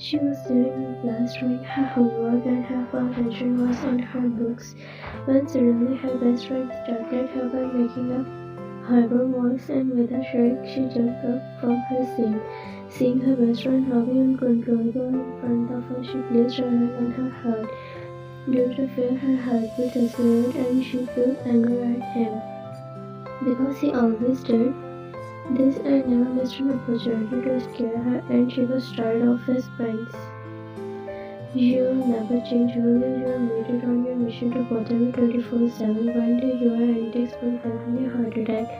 She was sitting in class doing her homework and her full attention was on her books when suddenly her best friend startled her by making a horrible voice, and with a shriek she jumped up from her seat. Seeing her best friend laughing uncontrollable in front of her, she placed her hand on her heart. Due to fear, her heartbeat accelerated and she felt anger at him because he always did this and never missed an opportunity to scare her, and she was tired of his pranks. You will never change. You are made it on your mission to bother me 24/7. One day your antics will have me a heart attack.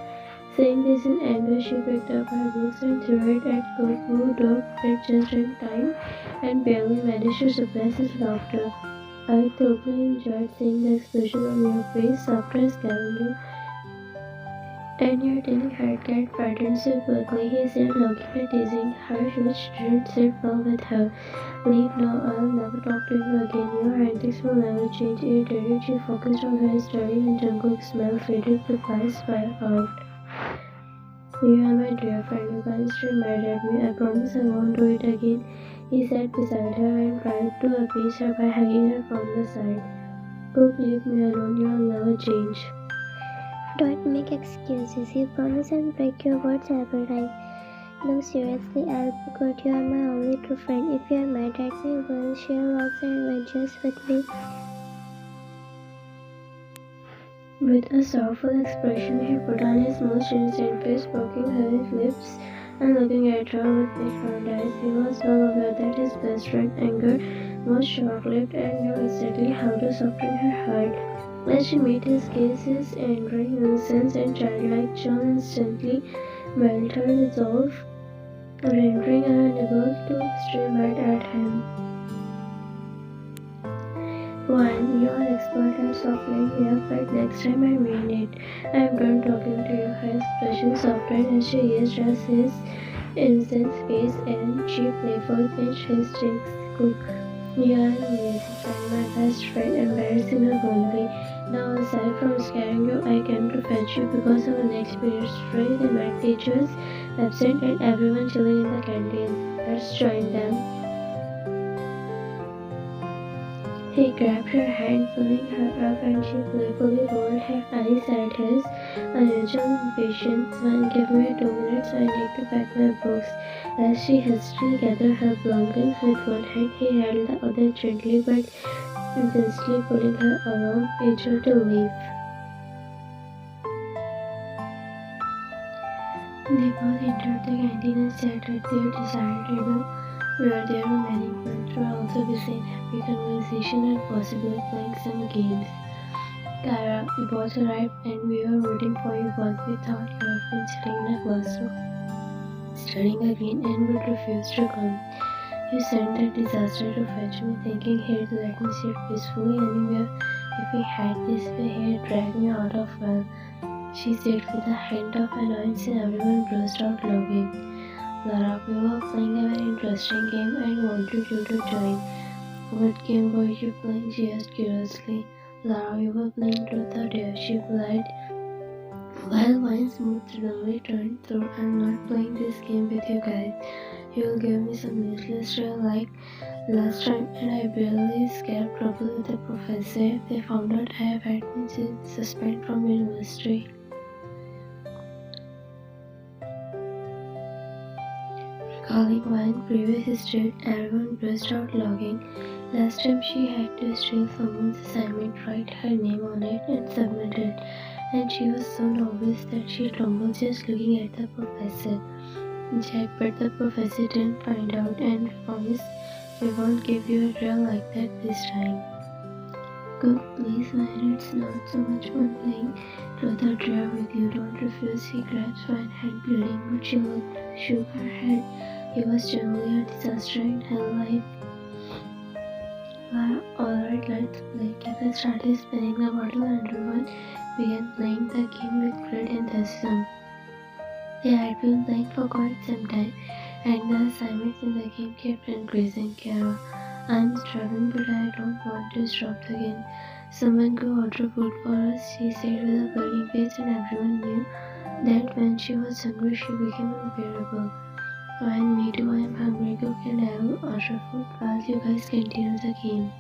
Saying this in anger, she picked up her books and threw it at Kook, who dodged it just in time and barely managed to suppress his laughter. I thoroughly enjoyed seeing the expression on your face after scaring you, and your tiny heart cat frightened so quickly, he said, looking at teasing her, which didn't sit well with her. Leave now, I'll never talk to you again. Your antics will never change. Irritated, she focused on her study and Jungkook's smile faded with eyes fire out. You are my dear friend, you can't still mad at me. I promise I won't do it again. He sat beside her and tried to appease her by hugging her from the side. Kook, leave me alone, you'll never change. Don't make excuses. You promise and break your words every time. No, seriously, I'll be good. You are my only true friend. If you are mad at me, will share lots and adventures with me. With a sorrowful expression, he put on his most innocent face, poking her lips and looking at her with big round eyes. He was well aware that his best friend's anger was short-lived and knew exactly how to soften her heart. As she met his gaze, his angry innocence and childlike charm instantly melted her resolve, rendering her unable to stay mad at him. One, you are expert at softening me up, but next time I mean it. I am done talking to you. Her expression softened as she gazed at his innocent face and she playfully pinched his cheeks. Kook, you are an amazing friend, my best friend, embarrassed in a good way. Now, aside from scaring you, I came to fetch you because of an experience free. The math teachers absent and everyone chilling in the canteen. Let's join them. He grabbed her hand, pulling her up, and she playfully rolled her eyes at his unusual impatience. Man, give me 2 minutes, I need to pack my books. As she hastily gathered her belongings with one hand, he held the other gently but intensely pulling her along, eager to leave. They both entered the canteen and sat at their desired table, where their remaining friends were also busy in happy conversation and possibly playing some games. Kara, you both arrived and we were waiting for you both. We thought you have been sitting in a classroom, studying again and would refuse to come. You sent that disaster to fetch me, thinking he'd let me sit peacefully anywhere. If he had this way, he'd drag me out of well, she said with a hint of annoyance, and everyone burst out laughing. Lara, we were playing a very interesting game and wanted you to join. What game were you playing? She asked curiously. Lara, we were playing Truth or Dare, she replied. While Wine's mood suddenly turned through, I'm not playing this game with you guys. You'll give me some useless trail like last time, and I barely escaped trouble with the professor. If they found out I have had been suspended from university. Recalling Wine's previous history, everyone burst out laughing. Last time she had to steal someone's assignment, write her name on it, and submit it. And she was so nervous that she tumbled just looking at the professor. Jack, but the professor didn't find out and promised we won't give you a drill like that this time. Kook, please, Wine, it's not so much fun playing Truth or Dare with you. Don't refuse. He grabbed Wine's hand, bleeding, but she shook her head. He was generally a disaster in her life. Alright, let's play. Kevin started spinning the bottle and everyone began playing the game with great enthusiasm. They had been playing for quite some time, and the assignments in the game kept increasing. Kara, I'm starving, but I don't want to stop the game. Someone go order food for us, she said with a burning face, and everyone knew that when she was hungry, she became unbearable. When me too, I'm hungry, Cook, and I will order food while you guys continue the game.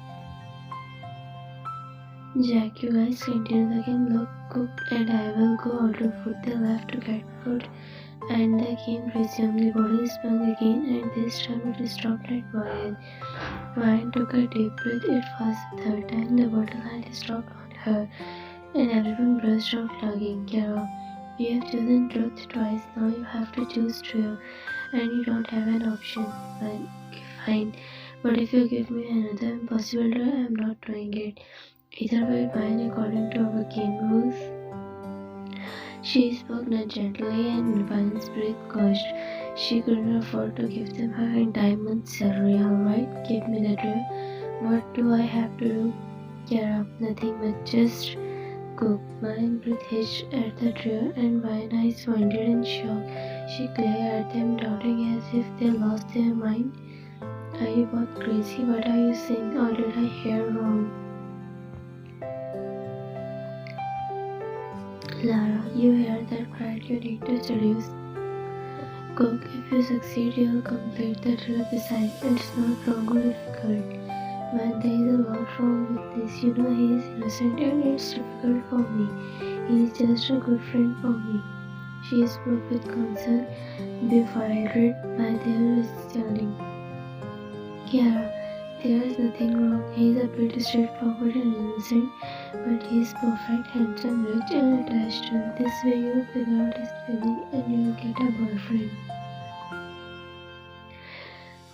Jack, you guys continue the game. Look, Cook and I will go order food. They left to get food, and the game resumed. The bottle spun again, and this time it stopped at Ryan. Ryan took a deep breath. It was the third time the bottle had stopped on her, and everyone burst out laughing. Kara, you have chosen truth twice. Now you have to choose truth, and you don't have an option. Fine. But if you give me another impossible draw, I'm not doing it. Either way, fine according to our game rules. She spoke not gently, and Ryan's breath caused. She couldn't afford to give them her entire month's salary. Alright, give me the draw. What do I have to do? Kara, nothing but just Cook. Ryan breath hitched at the draw, and Ryan's eyes wandered in shock. She glared at them, doubting as if they lost their mind. Are you both crazy? What are you saying? Or did I hear wrong? Lara, you hear that right? You need to seduce Cook. If you succeed, you'll complete the trip. Besides, it's not wrong or difficult. Man, there is a lot wrong with this. You know he is innocent and it's difficult for me. He is just a good friend for me. She spoke with concern, bewildered by their reasoning. Kiara, there is nothing wrong. He is a bit straightforward and innocent, but he is perfect, handsome, rich, and attached to you. This way you will figure out his feeling and you will get a boyfriend.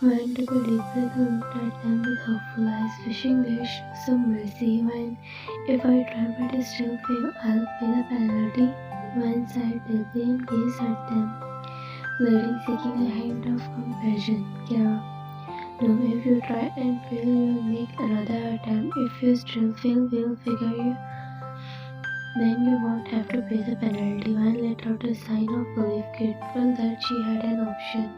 Ryan took a deep breath and looked at them with hopeful eyes, wishing they show some mercy. When, if I try but still fail, I'll pay the penalty. Ryan sighed deeply and gazed at them, pleading, seeking a hint of compassion. Kiara, no, if you try and fail, you'll make another attempt. If you still fail, we'll figure you. Then you won't have to pay the penalty. Ryan let out a sign of relief, grateful that she had an option.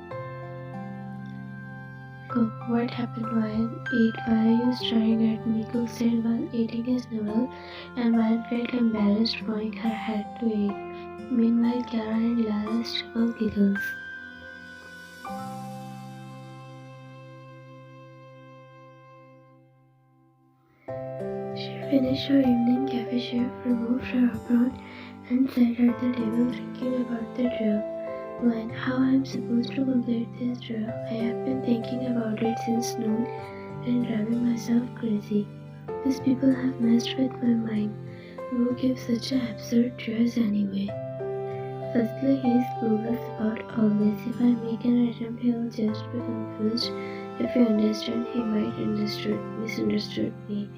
Cook, what happened, Ryan? Eat, why are you staring at me? Cook said while eating his noodle, and Ryan felt embarrassed knowing her had to eat. Meanwhile, Clara and Lara stifled giggles. She finished her evening cafe shift, removed her apron, and sat at the table thinking about the drill. When, how I am supposed to complete this drill? I have been thinking about it since noon and driving myself crazy. These people have messed with my mind. Who gives such an absurd choice anyway? Firstly, he is clueless about all this. If I make an attempt, he will just be confused. If you understand, he might misunderstood me.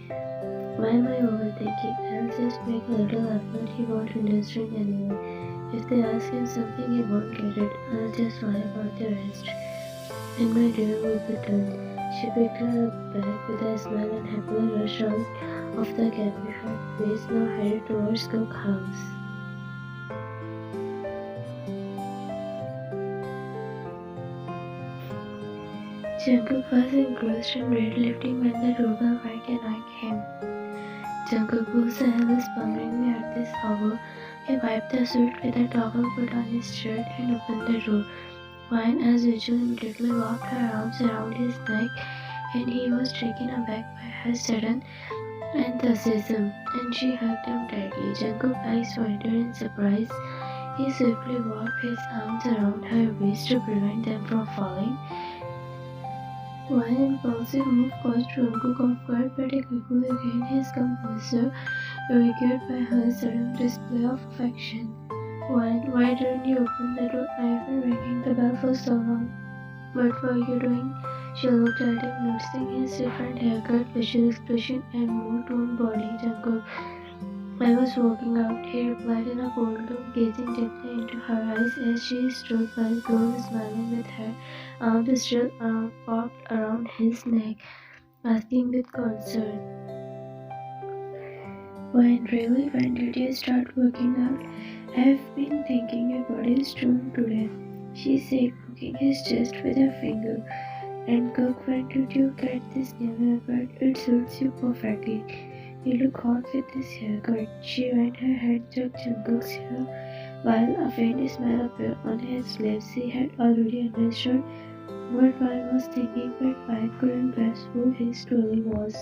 Why am I overthinking? I'll just make a little effort. He won't understand anyway. If they ask him something, he won't get it. I'll just lie about the rest, and my dear will be done. She picked her up back with a smile and happily rushed out of the cafe. Her face now headed towards Cook House. Jungkook was engrossed in weightlifting when the doorbell rang and I came. Jungkook, whose hell is bothering me at this hour? He wiped the sweat with a towel, put on his shirt, and opened the door. Ryan, as usual, immediately wrapped her arms around his neck, and he was taken aback by her sudden enthusiasm, and she hugged him tightly. Jungkook's eyes widened in surprise. He swiftly wrapped his arms around her waist to prevent them from falling. One impulsive move caused Jungkook off guard, but he quickly regained his composure, triggered by her sudden display of affection. Why didn't you open the door? I've been ringing the bell for so long. What were you doing? She looked at him, noticing his different haircut, facial expression, and more toned body. Jungkook, I was walking out, he replied in a cold tone, gazing deeply into her eyes as she stood by the door, smiling with her arms still popped around his neck, asking with concern, really, when did you start working out? I've been thinking about his tone today, she said, poking his chest with her finger. And Cook, when did you get this new haircut? It suits you perfectly. You look hot with this haircut. She ran her hand through Jungkook's hair, While a faint smile appeared on his lips, he had already understood what Wine was thinking, but Wine couldn't grasp who he truly was.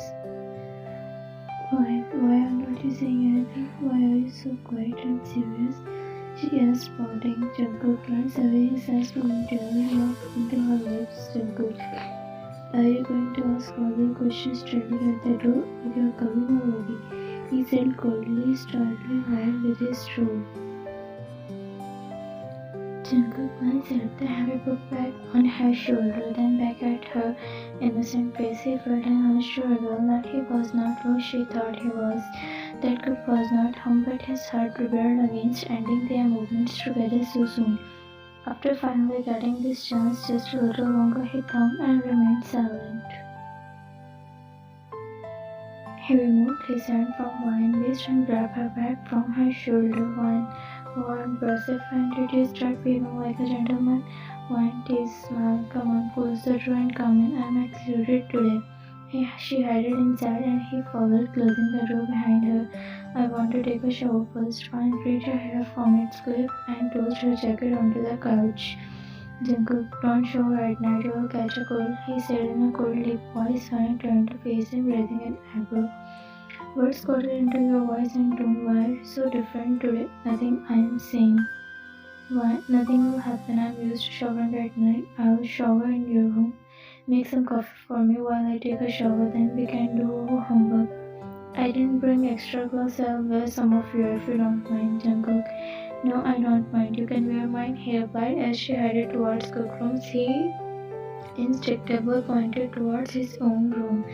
Why are not you saying anything? Why are you so quiet and serious? She asked, pouting. Jungkook glanced away, his eyes momentarily locked into her lips. Jungkook, are you going to ask all the questions standing at the door? You're coming already, he said coldly, startling Wine with his tone. Jungkook glanced at the heavy book bag on her shoulder, then back at her innocent face. He felt an urge to rebel that he was not who she thought he was, that Kook was not home, but his heart rebelled against ending their movements together so soon. After finally getting this chance just a little longer, he thumbed and remained silent. He removed his hand from Wine waist and grabbed her bag from her shoulder. Wine, oh, impressive, and did you start behaving like a gentleman? Wine teased, smiled. Come on, close the door and come in. I'm excluded today. She headed inside and he followed, closing the door behind her. I want to take a shower first. Wine freed her hair from its clip and tossed her jacket onto the couch. Jungkook, don't shower at night, you will catch a cold, he said in a cold, deep voice. Wine turned to face him, raising an eyebrow. Words got into your voice and tone. Why are you so different today? Nothing, I am saying. Why? Nothing will happen. I'm used to showering at night. I'll shower in your room. Make some coffee for me while I take a shower, then we can do our homework. I didn't bring extra clothes. I'll wear some of yours if you don't mind, Jungkook. No, I don't mind. You can wear mine, he replied as she headed towards Kook's room. He instinctively pointed towards his own room.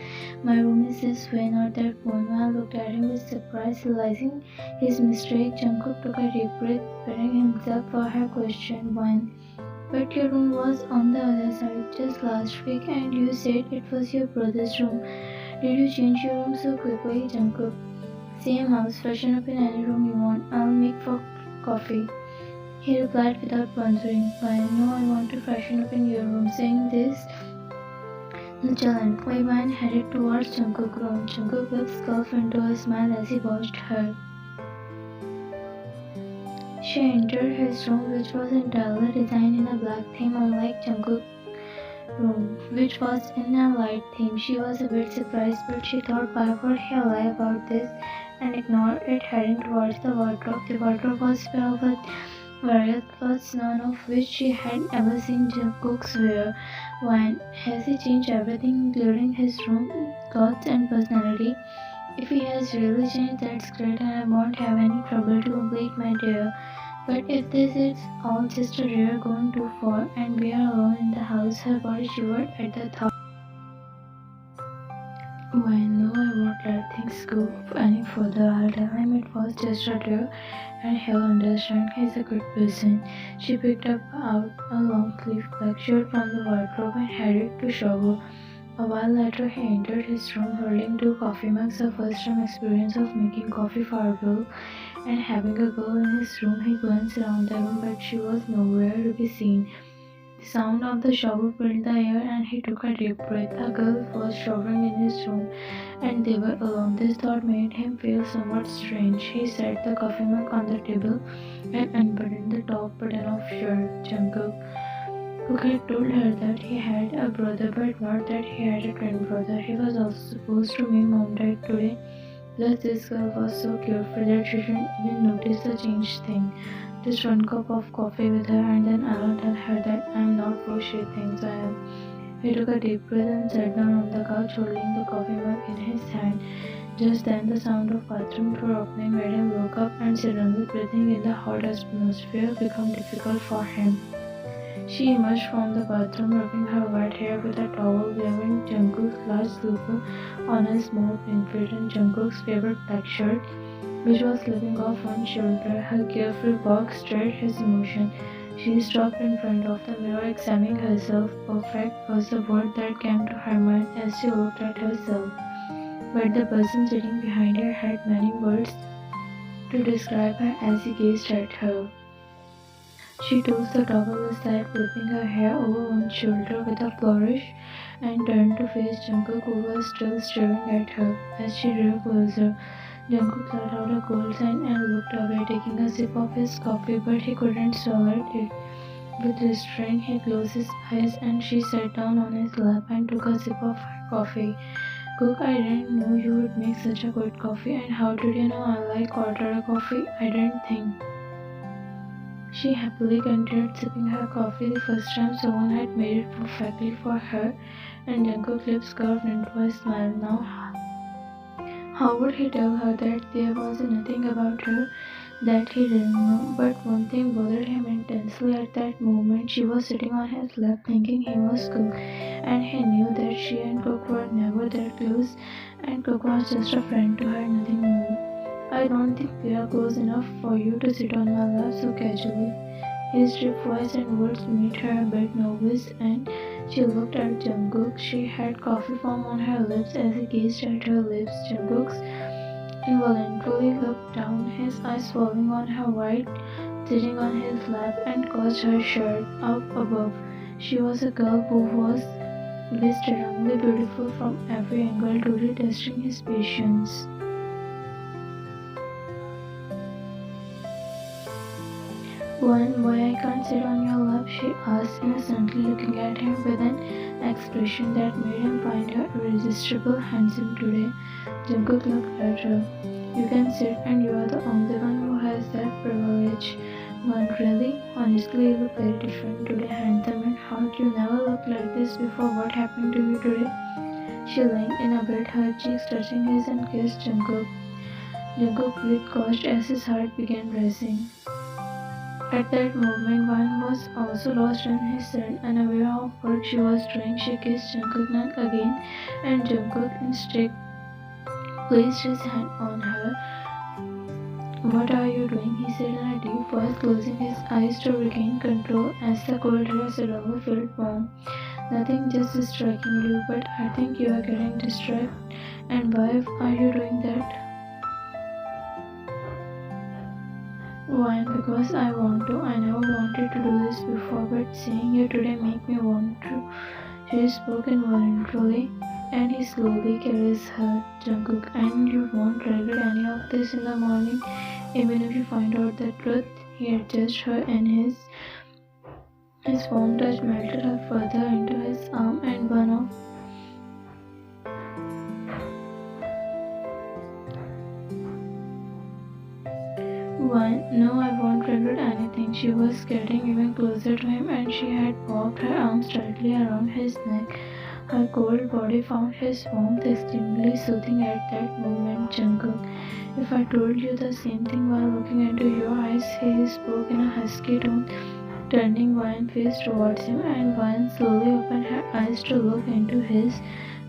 My room is this way, not that one. I looked at him with surprise, realizing his mistake. Jungkook took a deep breath, preparing himself for her question. One. But your room was on the other side just last week, and you said it was your brother's room. Did you change your room so quickly, Jungkook? Same house, freshen up in any room you want. I'll make for coffee, he replied without wondering. Why, no, I want to freshen up in your room. Saying this, nonchalantly, Wine headed towards Jungkook's room. Jungkook lips curved into a smile as he watched her. She entered his room, which was entirely designed in a black theme, unlike Jungkook's room, which was in a light theme. She was a bit surprised, but she thought, why would he lie about this, and ignored it, heading towards the wardrobe. The wardrobe was filled with various clothes, none of which she had ever seen Jungkook's wear. Why has he changed everything, including his room, clothes, and personality? If he has really changed, that's great, and I won't have any trouble to complete my day. But if this is all just a rare gone too far, and we are alone in the house, her body shivered at the thought. Why, no, I won't let things go any further. I'll tell him it was just a dare, and he'll understand. He's a good person. She picked up out a long-sleeved black shirt from the wardrobe and headed to shower. A while later, he entered his room holding 2 coffee mugs, the first-time experience of making coffee for a girl and having a girl in his room. He glanced around the room, but she was nowhere to be seen. The sound of the shower filled the air, and he took a deep breath. A girl was showering in his room, and they were alone. This thought made him feel somewhat strange. He set the coffee mug on the table and unbuttoned the top button of shirt. Jungkook, who had told her that he had a brother, but not that he had a twin brother. He was also supposed to meet mom died today. Plus, this girl was so carefree that she didn't even notice the changed thing. Just 1 cup of coffee with her, and then I'll tell her that I'm not who she thinks I am. He took a deep breath and sat down on the couch, holding the coffee mug in his hand. Just then, the sound of bathroom door opening made him look up, and suddenly breathing in the hot atmosphere became difficult for him. She emerged from the bathroom, rubbing her wet hair with a towel, waving Jungkook's large slipper on her small pink feet and Jungkook's favorite black shirt, which was slipping off one shoulder. Her carefree walk stirred his emotion. She stopped in front of the mirror, examining herself. Perfect was the word that came to her mind as she looked at herself. But the person sitting behind her had many words to describe her as he gazed at her. She tossed the towel aside, flipping her hair over one shoulder with a flourish, and turned to face Jungkook, who was still staring at her. As she drew closer, Jungkook let out a cold sigh and looked away, taking a sip of his coffee, but he couldn't swallow it. With restraint, he closed his eyes and she sat down on his lap and took a sip of her coffee. Cook, I didn't know you would make such a good coffee, and how did you know I like order coffee? I didn't think. She happily continued sipping her coffee. The first time someone had made it perfectly for her, and Jungkook's lips curved into a smile. Now, how would he tell her that there was nothing about her that he didn't know? But one thing bothered him intensely at that moment. She was sitting on his lap thinking he was Cook, and he knew that she and Cook were never that close, and Cook was just a friend to her, nothing more. I don't think we are close enough for you to sit on my lap so casually. His deep voice and words made her a bit nervous, and she looked at Jungkook. She had coffee foam on her lips as he gazed at her lips. Jungkook involuntarily looked down, his eyes falling on her white, sitting on his lap, and caused her shirt up above. She was a girl who was blistringly beautiful from every angle, truly testing his patience. Why I can't sit on your lap? She asked innocently, looking at him with an expression that made him find her irresistible handsome today. Jungkook looked at her. You can sit, and you are the only one who has that privilege. But really, honestly, you look very different today, handsome and hot. You never looked like this before. What happened to you today? She leaned in a bit, her cheeks touching his, and kissed Jungkook. Jungkook breathed caused as his heart began racing. At that moment, Van was also lost in his thought, unaware of what she was doing. She kissed Jungkook's neck again, and Jungkook instead placed his hand on her. What are you doing? He said in a deep voice, closing his eyes to regain control as the cold air suddenly felt warm. Nothing, just striking you, but I think you are getting distracted. And why are you doing that? Why? Because I want to. I never wanted to do this before, but seeing you today make me want to. She spoke involuntarily, and he slowly caressed her. Jungkook, and you won't regret any of this in the morning, even if you find out the truth. He adjusted her, and his warm touch melted her further into his arm, and one of Why? No, I won't regret anything. She was getting even closer to him, and she had walked her arms tightly around his neck. Her cold body found his warmth extremely soothing at that moment. Jungkook, if I told you the same thing while looking into your eyes, he spoke in a husky tone, turning Vian's face towards him, and Vian slowly opened her eyes to look into his,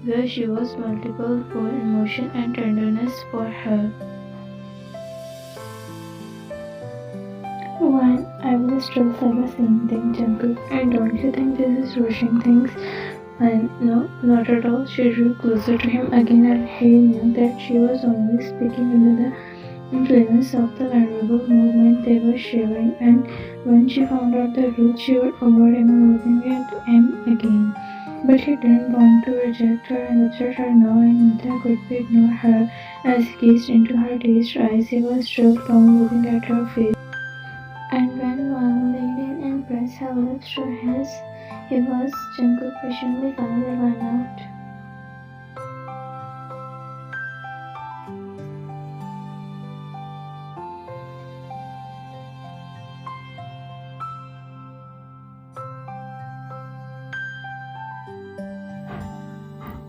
where she was multiple for emotion and tenderness for her. Why, I will still say the same thing, Jungkook. And don't you think this is rushing things? And no, not at all. She drew closer to him again, and he knew that she was only speaking under the influence of the vulnerable movement they were sharing. And when she found out the truth, she would avoid him looking at him again. But he didn't want to reject her and upset her now, and neither could he ignore her. As he gazed into her dazed eyes, he was still from looking at her face. And when one leaned in and pressed her lips to his, he was Jungkook patiently finally ran out.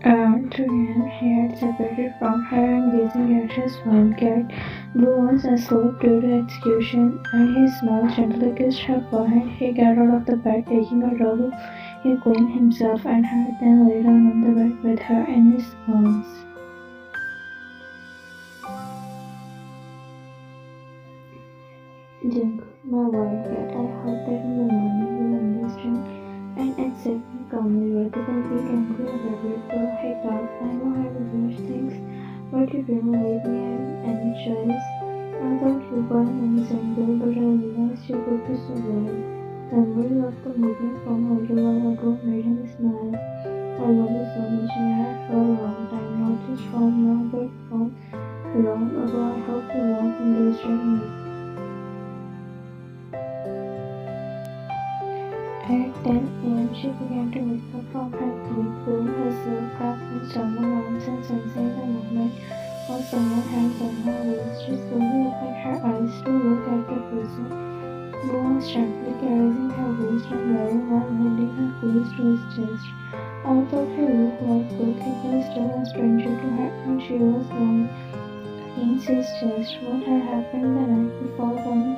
Around 2 a.m. he had separated from her and gazing at his wildcat, who was asleep due to execution, and he smiled gently, kissed her forehead. He got out of the bed, taking a towel. He cleaned himself and her, then lay down on the bed with her in his arms. Jungkook, my wildcat, I hope that in the morning you will understand and accept me calmly rather than being angry or regretful. He thought, I know I will rush things, but you didn't leave me any choice. I thought you were an innocent girl, but I realized you could be so wild. The memory of the movement from a little while ago made him smile. I love you so much, and I have for a long time, not just from now, but from long ago. I hope you won't understand me. At 10 a.m., she began to wake up from her sleep, feeling herself trapped in someone else's and sensing the movement of someone's hands on her waist. She slowly opened her eyes to look at the person who was gently caressing her waist and wearing while holding her close to his chest. Although he looked like Kook, he was still a stranger to her, and she was lying against his chest. What had happened the night before, one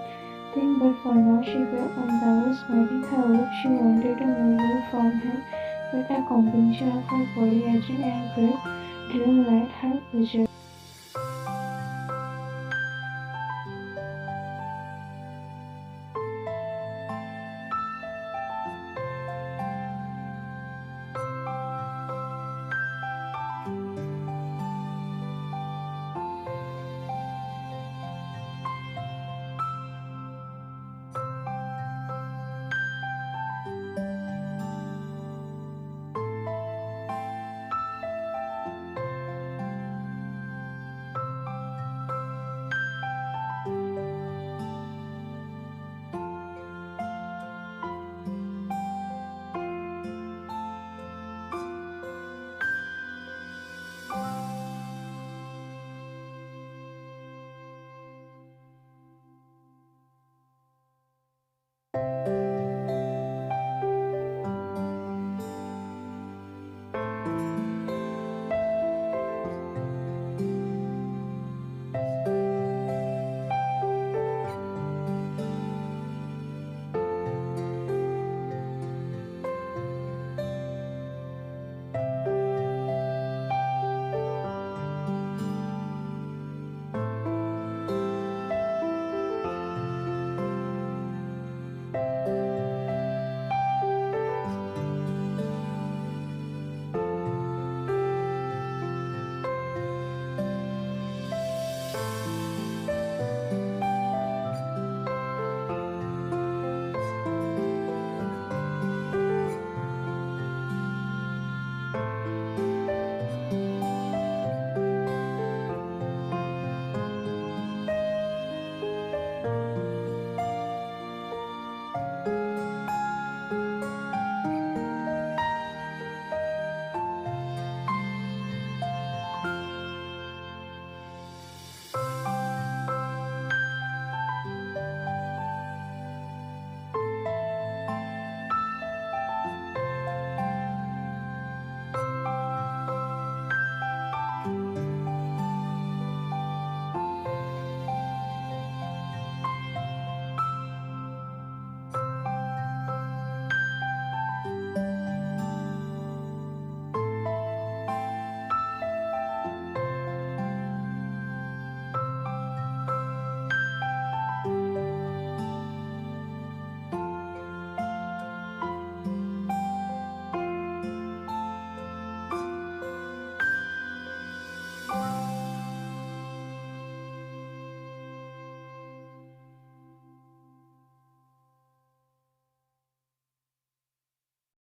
thing, but for now she felt embarrassed, biting her lip. She wanted to move away from him, but a combination of her body aging and grip didn't let her pleasure